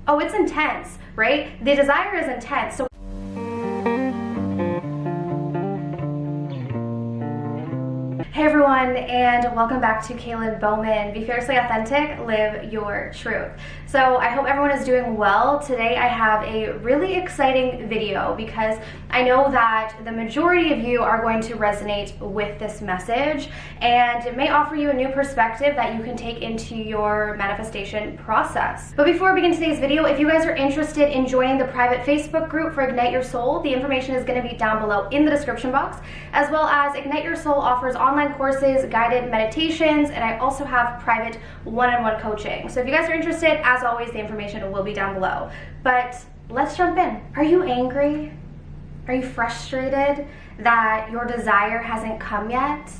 Oh, it's intense, right? The desire is intense. So hey everyone, and welcome back to Kaylin Bowman. Be fiercely authentic, live your truth. So I hope everyone is doing well. Today I have a really exciting video because I know that the majority of you are going to resonate with this message, and it may offer you a new perspective that you can take into your manifestation process. But before we begin today's video, if you guys are interested in joining the private Facebook group for Ignite Your Soul, the information is going to be down below in the description box, as well as Ignite Your Soul offers online courses, guided meditations, and I also have private one-on-one coaching. So if you guys are interested, as always, the information will be down below. But let's jump in. Are you angry? Are you frustrated that your desire hasn't come yet?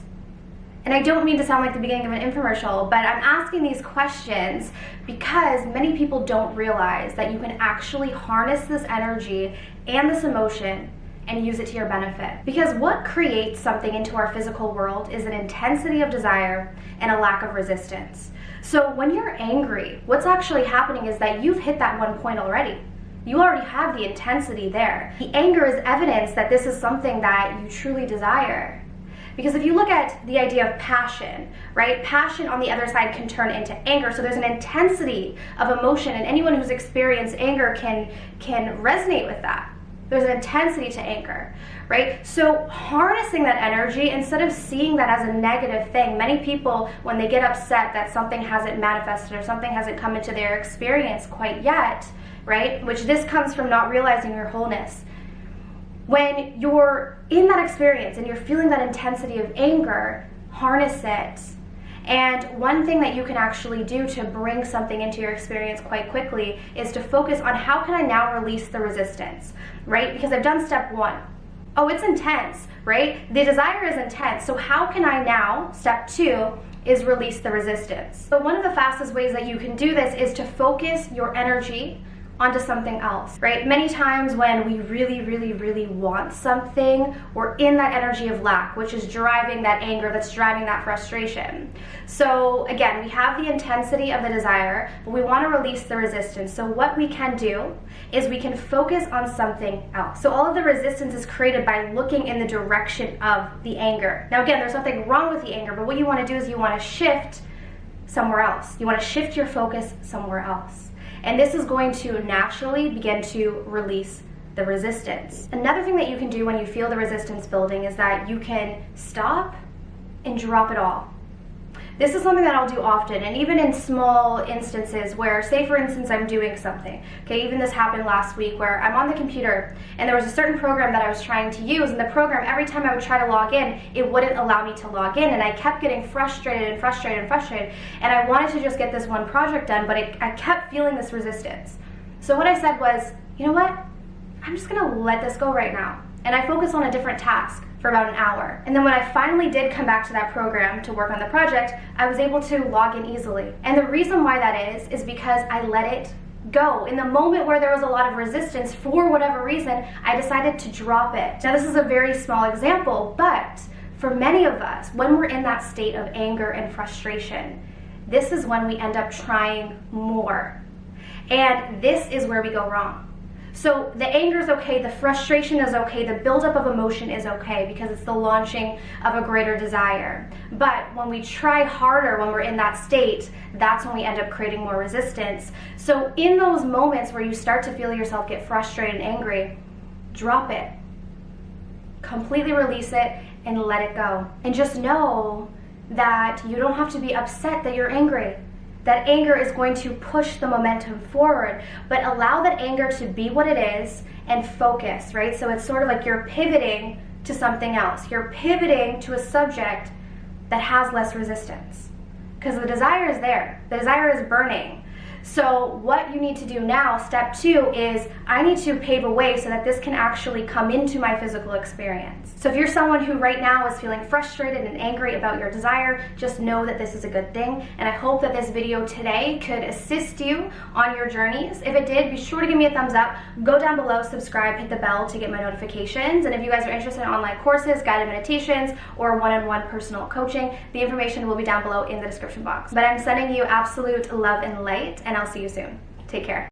And I don't mean to sound like the beginning of an infomercial, but I'm asking these questions because many people don't realize that you can actually harness this energy and this emotion and use it to your benefit. Because what creates something into our physical world is an intensity of desire and a lack of resistance. So when you're angry, what's actually happening is that you've hit that one point already. You already have the intensity there. The anger is evidence that this is something that you truly desire. Because if you look at the idea of passion, right? Passion on the other side can turn into anger. So there's an intensity of emotion, and anyone who's experienced anger can resonate with that. There's an intensity to anger, right? So harnessing that energy, instead of seeing that as a negative thing, many people, when they get upset that something hasn't manifested or something hasn't come into their experience quite yet, right? Which this comes from not realizing your wholeness. When you're in that experience and you're feeling that intensity of anger, harness it. And one thing that you can actually do to bring something into your experience quite quickly is to focus on how can I now release the resistance, right? Because I've done step one. Oh, it's intense, right? The desire is intense. So how can I now, step two, is release the resistance. So one of the fastest ways that you can do this is to focus your energy onto something else, right? Many times when we really want something, we're in that energy of lack, which is driving that anger, that's driving that frustration. So again, we have the intensity of the desire, but we want to release the resistance. So what we can do is we can focus on something else. So all of the resistance is created by looking in the direction of the anger. Now again, there's nothing wrong with the anger, but what you want to do is you want to shift somewhere else. You want to shift your focus somewhere else. And this is going to naturally begin to release the resistance. Another thing that you can do when you feel the resistance building is that you can stop and drop it all. This is something that I'll do often, and even in small instances where, say for instance, I'm doing something. Okay, even this happened last week where I'm on the computer and there was a certain program that I was trying to use, and the program, every time I would try to log in, it wouldn't allow me to log in, and I kept getting frustrated, and I wanted to just get this one project done, but I kept feeling this resistance. So what I said was, you know what? I'm just gonna let this go right now. And I focused on a different task for about an hour. And then when I finally did come back to that program to work on the project, I was able to log in easily. And the reason why that is because I let it go. In the moment where there was a lot of resistance, for whatever reason, I decided to drop it. Now this is a very small example, but for many of us, when we're in that state of anger and frustration, this is when we end up trying more. And this is where we go wrong. So the anger is okay, the frustration is okay, the buildup of emotion is okay because it's the launching of a greater desire. But when we try harder, when we're in that state, that's when we end up creating more resistance. So in those moments where you start to feel yourself get frustrated and angry, drop it. Completely release it and let it go. And just know that you don't have to be upset that you're angry. That anger is going to push the momentum forward, but allow that anger to be what it is and focus, right? So it's sort of like you're pivoting to something else. You're pivoting to a subject that has less resistance because the desire is there. The desire is burning. So what you need to do now, step two, is I need to pave a way so that this can actually come into my physical experience. So if you're someone who right now is feeling frustrated and angry about your desire, just know that this is a good thing. And I hope that this video today could assist you on your journeys. If it did, be sure to give me a thumbs up. Go down below, subscribe, hit the bell to get my notifications. And if you guys are interested in online courses, guided meditations, or one-on-one personal coaching, the information will be down below in the description box. But I'm sending you absolute love and light, and I'll see you soon. Take care.